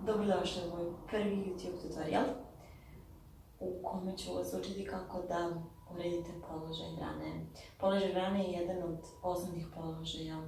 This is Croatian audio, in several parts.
Dobrodošli u moj prvi YouTube tutorial u kome ću vas učiti kako da uredite položaj rane. Položaj rane je jedan od osnovnih položaja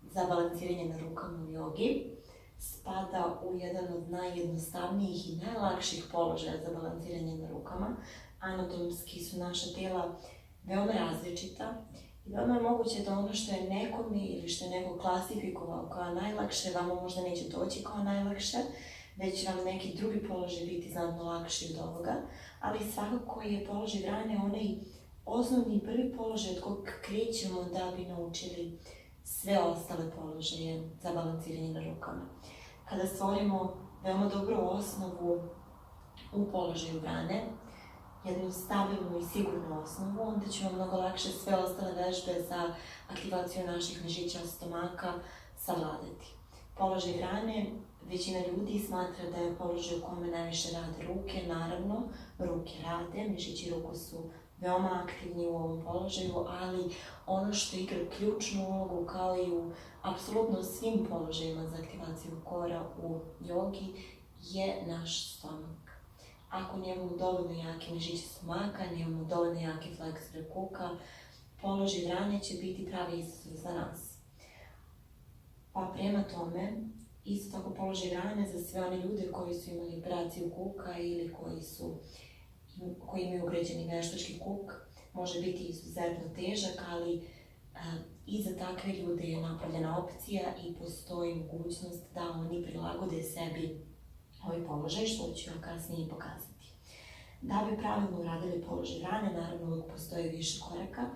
za balansiranje na rukama u jogi. Spada u jedan od najjednostavnijih i najlakših položaja za balansiranje na rukama. Anatomski su naša tijela veoma različita i veoma je moguće da ono što je nekome ili što je neko klasifikovao kao najlakše, vama možda neće doći kao najlakše, već će vam neki drugi položaj biti znatno lakši od ovoga, ali svakako je položaj rane onaj osnovni prvi položaj od kojeg krećemo da bi naučili sve ostale položaje za balansiranje na rukama. Kada stvorimo veoma dobru osnovu u položaju rane, jednu stabilnu i sigurnu osnovu, onda ćemo mnogo lakše sve ostale vežbe za aktivaciju naših mišića stomaka savladati. Položaj rane, većina ljudi smatra da je položaj u kome najviše rade ruke. Naravno, ruke rade, mišići ruku su veoma aktivni u ovom položaju, ali ono što igra ključnu ulogu, kao i u apsolutno svim položajima za aktivaciju kora u jogi, je naš stomak. Ako nemamo dovoljno jake mišiće stomaka, nemamo dovoljno jake fleksore kuka, položaj rane će biti pravi izazov za nas. Pa prema tome, isto tako položaj rane za sve one ljude koji su imali operaciju kuka ili koji imaju ugrađeni veštački kuk, može biti izuzetno težak, ali i za takve ljude je napravljena opcija i postoji mogućnost da oni prilagode sebi ovaj položaj, što ću vam kasnije pokazati. Da bi pravilno uradili položaj rane, naravno uvijek postoji više koraka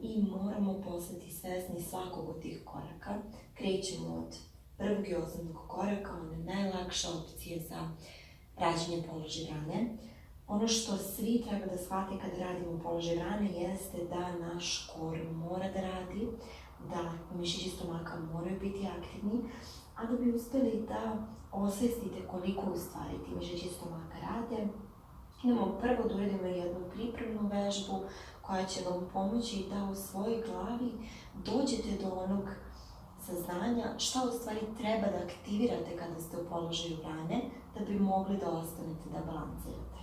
i moramo postati svesni svakog od tih koraka. Krećemo od prvog i osnovnog koraka, ona je najlakša opcija za rađenje položaj rane. Ono što svi treba da shvate kada radimo položaj rane jeste da naš kor mora da radi, da mišići stomaka moraju biti aktivni, a da bi uspjeli da osvestite koliko u stvari ti mišići stomaka rade, idemo prvo da uradimo jednu pripremnu vežbu koja će vam pomoći da u svojoj glavi dođete do onog saznanja šta u stvari treba da aktivirate kada ste u položaju rane da bi mogli da ostanete da balansirate.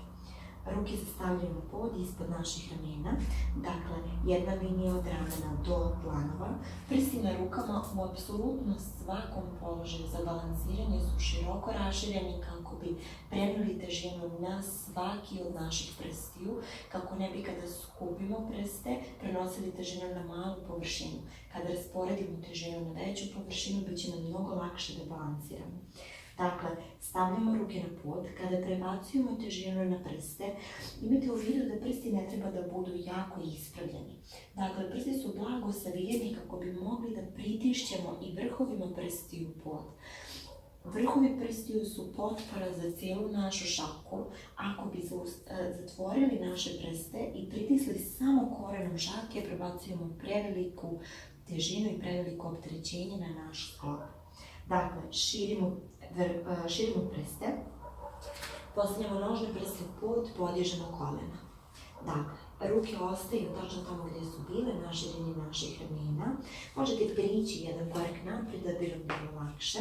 Ruke se stavljaju na pod ispod naših ramena, dakle jedna linija od ramena do dlanova. Prsti na rukama u apsolutno svakom položaju za balansiranje su široko rašireni kako bi prenijeli težinu na svaki od naših prstiju, kako ne bi kada skupimo prste prenosili težinu na malu površinu. Kada rasporedimo težinu na veću površinu, bit će nam mnogo lakše da balansiramo. Dakle, stavljamo ruke na pod, kada prebacujemo težinu na prste, imajte u vidu da prsti ne treba da budu jako ispravljeni. Dakle, prsti su blago savijeni kako bi mogli da pritišćemo i vrhovima prstiju pod. Vrhovi prstiju su potpora za cijelu našu šaku. Ako bi zatvorili naše prste i pritisli samo korenom šake, prebacujemo preveliku težinu i preveliko opterećenje na naš sklop. Dakle, širimo prste, postavljamo nožne prste pod, podižemo kolena. Dakle, ruke ostaju točno tamo gdje su bile, na širini naših ramena. Možete prići jedan korak naprijed da bi vam bilo lakše.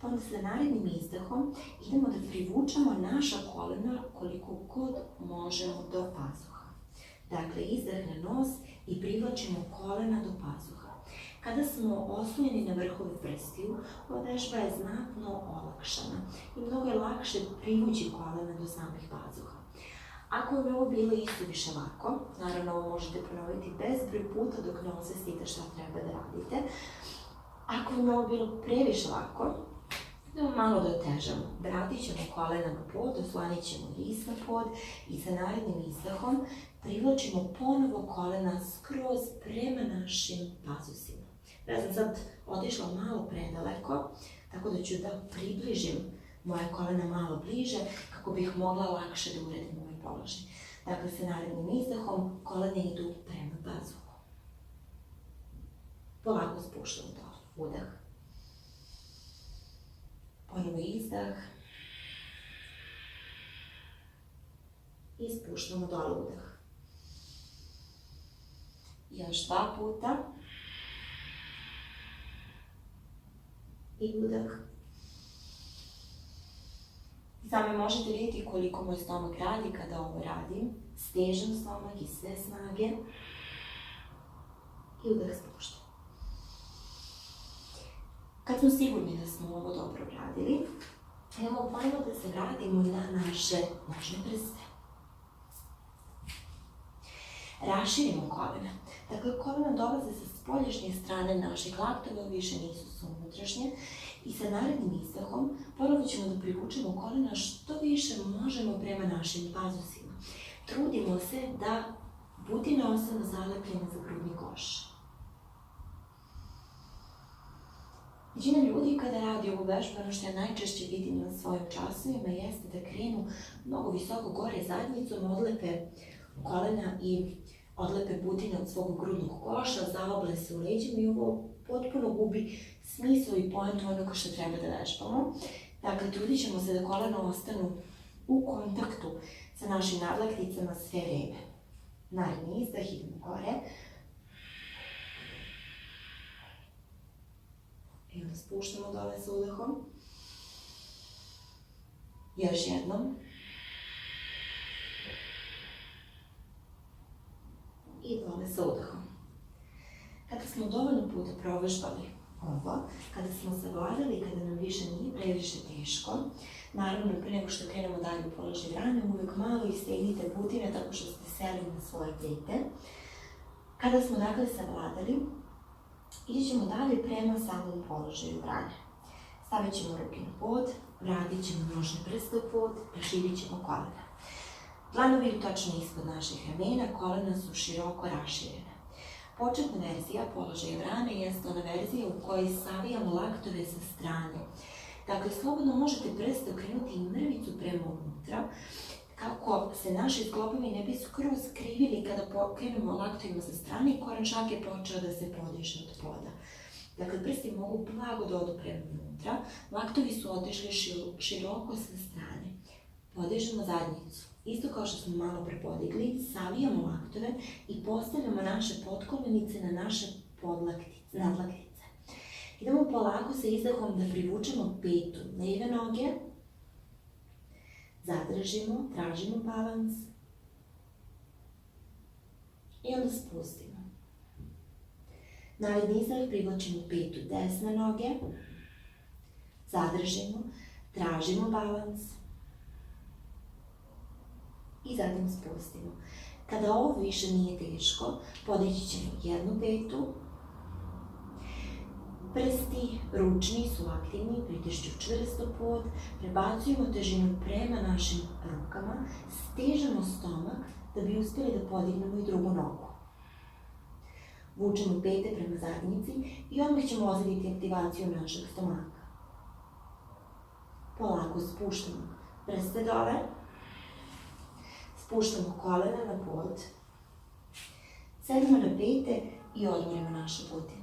Pa onda sa narednim izdahom idemo da privučemo naša kolena koliko god možemo do pazuha. Dakle, izdah na nos i privlačimo kolena do pazuha. Kada smo oslonjeni na vrhove prstiju, ova vežba je znatno olakšana i mnogo je lakše privući kolena do samih pazuha. Ako vam je ovo bilo isuviše lako, naravno ovo možete ponoviti bezbroj puta dok ne osvestite šta treba da radite. Ako vam je ovo bilo previše lako, idemo malo da otežamo. Vratit ćemo kolena na pod, oslanit ćemo ris na pod i sa narednim izdahom privlačimo ponovo kolena skroz prema našim pazusima. Ja sam sad otišla malo predaleko, tako da ću da približim moje kolena malo bliže kako bih mogla lakše da uredim ovaj položaj. Dakle, sa narednim izdahom kolene idu prema pazuhu. Polako spuštam to. Udah. Ponovo izdah. I spuštamo dole udah. Još 2 puta. I udah. Sami možete vidjeti koliko moj stomak radi kada ovo radim. Stežem stomak i sve snage. I udah spuštam. Kad smo sigurni da smo ovo dobro radili, idemo ponovno da se vratimo na naše nožne prste. Raširimo kolena. Dakle, kolena dolaze sa spoljašnje strane naših laktova, više nisu sa unutrašnje. I sa narednim izdahom ponovo ćemo da privučemo kolena što više možemo prema našim pazusima. Trudimo se da budine ostanu zalepljene za grudni koš. Većina ljudi kada radi ovu vežbu, ono što ja najčešće vidim na svojim časovima jeste da krenu mnogo visoko gore zadnjicom, odlepe kolena i odlepe budine od svog grudnog koša, zaoble se u leđima i ovo potpuno gubi smisao i poentu onoga što treba da vežbamo. Dakle, trudit ćemo se da kolena ostanu u kontaktu sa našim nadlakticama sve vreme. Naredni izdah, idemo gore. I onda spuštamo dole sa udahom. Još jednom. I dole sa udahom. Kada smo dovoljno puta provežbali ovo, kada smo savladali, kada nam više nije previše teško, naravno, pre nego što krenemo dalje u položaj rane, uvek malo istegnite budine tako što ste seli na svoje pete. Kada smo dakle savladali, ići ćemo dalje prema samom položaju rane. Stavit ćemo ruke na pod, vratit ćemo nožne prste u pod, raširit ćemo kolena. Dlanovi idu tačno ispod naših ramena, kolena su široko raširene. Početna verzija položaja rane jeste ona verzija u kojoj savijamo laktove sa strane. Dakle, slobodno možete prste okrenuti i mrvicu prema unutra, kako se naši sklopovi ne bi skroz krivili kada krenemo laktovima sa strane i koren čak je počeo da se podiže od poda. Dakle, prsti mogu blago da odu prema unutra, laktovi su otišli široko sa strane. Podižemo zadnjicu. Isto kao što smo malo pre podigli, savijamo laktove i postavljamo naše potkoljenice na naše nadlaktice. Idemo polako sa izdahom da privučemo petu leve noge, zadržimo, tražimo balans i onda spustimo. Naredni izdah privlačimo petu desne noge, zadržimo, tražimo balans i zatim spustimo. Kada ovo više nije teško, podići ćemo jednu petu. Prsti ručni su aktivni, pritišću čvrsto pod, prebacujemo težinu prema našim rukama, stežemo stomak da bi uspjeli da podignemo i drugu nogu. Vučemo pete prema zadnjici i odmah ćemo osjetiti aktivaciju našeg stomaka. Polako spuštamo prste dole, spuštamo kolena na pod, sedimo na pete i odmorimo naše budine.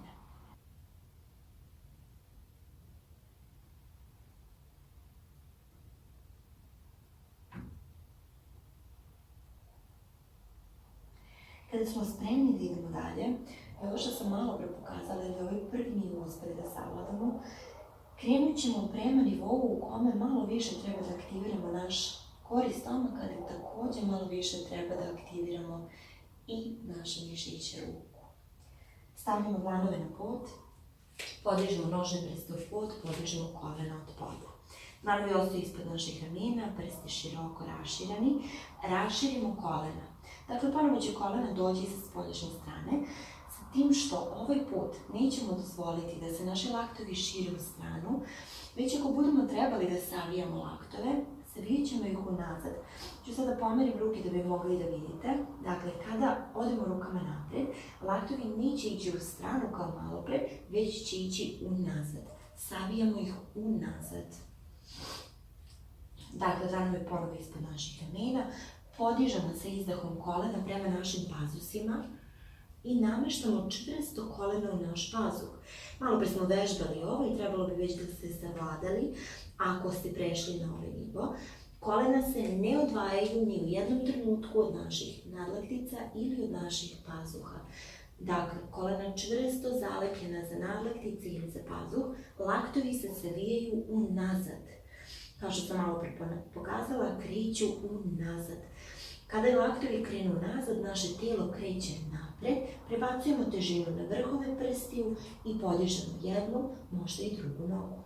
Kada smo spremni da idemo dalje, ovo što sam malo pre pokazala je da ovaj prvi nivo uspeli da savladamo, krenut ćemo prema nivou u kome malo više treba da aktiviramo naš kori stomaka, ali također malo više treba da aktiviramo i naše mišiće ruku. Stavljamo dlanove na pod, podižemo nožne prste u pod, podižemo kolena od poda. Dlanovi ostaju ispod naših ramena, prsti široko rašireni, raširimo kolena. Dakle, ponovo će kolena doći sa spoljašnje strane, sa tim što ovaj put nećemo dozvoliti da se naši laktovi šire u stranu, već ako budemo trebali da savijamo laktove, savijat ćemo ih unazad. Ću sada pomerim ruke da bi mogli da vidite. Dakle, kada odemo rukama napred, laktovi neće ići u stranu kao malo pre, već će ići unazad. Savijamo ih unazad. Dakle, dlanovi ponovo ispod naših ramena, podižemo sa izdahom kolena prema našim pazusima i nameštamo čvrsto koleno u naš pazuh. Malo pre smo vežbali ovo i trebalo bi već da ste savladali ako ste prešli na ovaj nivo. Kolena se ne odvajaju ni u jednom trenutku od naših nadlaktica ili od naših pazuha. Dakle, kolena čvrsto zalepljena za nadlaktice ili za pazuh, laktovi se savijaju unazad. kao što sam malo pokazala, kreću unazad. Kada laktovi krenu nazad, naše tijelo kreće napred, prebacujemo težinu na vrhove prstiju i podižemo jednu, možda i drugu nogu.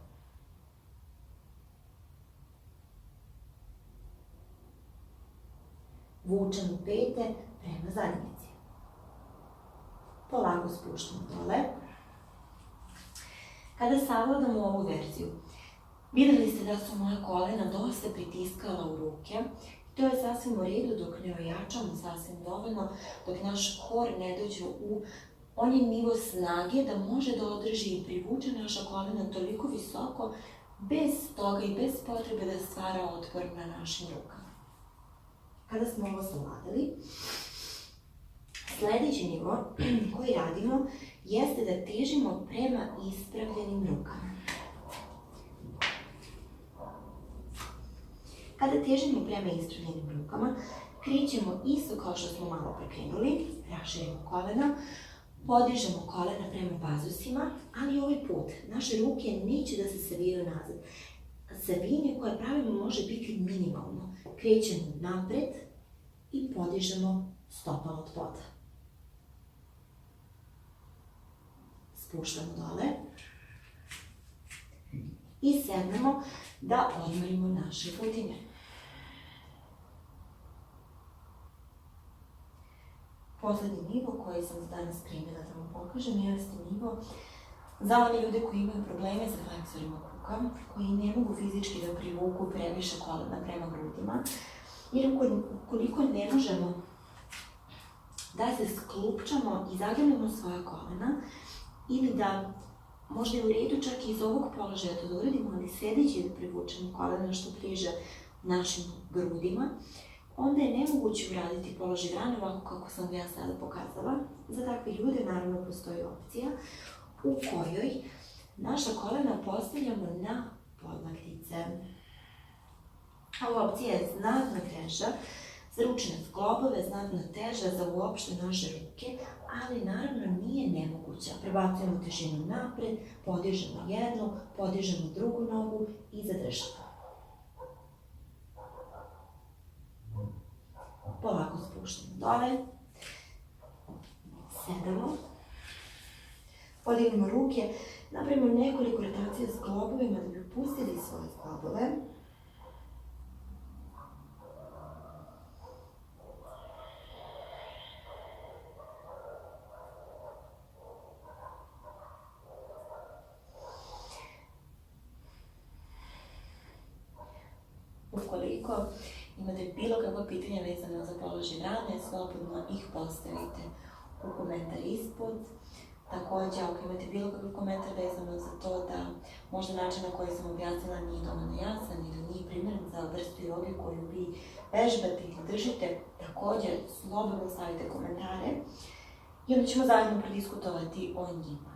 Vučemo pete prema zadnjici. Polako spuštamo dole. Kada savladamo ovu verziju, vidjeli ste da su moja kolena dosta pritiskala u ruke. To je sasvim u redu dok ne ojačamo sasvim dovoljno, dok naš kor ne dođe u onaj nivo snage da može da održi i privuče naša kolena toliko visoko, bez toga i bez potrebe da stvara otpor na našim rukama. Kada smo ovo savladali, sljedeći nivo koji radimo jeste da težimo prema ispravljenim rukama. Kada težimo prema ispravljenim rukama, krećemo isto kao što smo malo prekrenuli, raširimo kolena, podižemo kolena prema pazusima, ali ovaj put naše ruke neće da se savijaju nazad. Savijanje koje pravimo može biti minimalno. Krećemo napred i podižemo stopalo od poda. Spuštamo dole i sednemo da odmorimo naše putine. Poslednji nivo koji sam danas primila da vam pokažem jeste nivo za one ljude koji imaju probleme sa fleksorima kuka, koji ne mogu fizički da privuku previše kolena prema grudima, jer ukoliko ne možemo da se sklupčamo i zagrnemo svoja kolena ili da možda je u redu čak i iz ovog položaja to da uradimo, ali sedeći da privučemo kolena što bliže našim grudima, onda je nemoguće uraditi položaj rane ovako kako sam ja sada pokazala. Za takve ljude naravno postoji opcija u kojoj naša kolena postavljamo na podlaktice. Ova opcija je znatno teža za ručne zglobove, znatno teža za uopšte naše ruke, ali naravno nije nemoguća. Prebacujemo težinu napred, podižemo jednu, podižemo drugu nogu i zadržamo. Polako spuštamo dole, sedamo, podignemo ruke, napravimo nekoliko rotacija s globovima da bi opustili svoje zglobove. Ukoliko imate bilo kakva pitanja vezano za položaj rane, slobodno ih postavite u komentar ispod. Također, ako imate bilo kakav komentar vezano za to da možda način na koji sam objasnila nije dovoljno jasan ili nije primjeren za vrstu joge koju vi vežbate ili držite, također slobodno stavite komentare i onda ćemo zajedno prediskutovati o njima.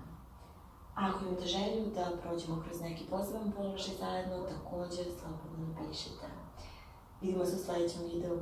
Ako imate želju da prođemo kroz neki poseban položaj zajedno, također slobodno napišite. Vidimo se u sljedećem videu.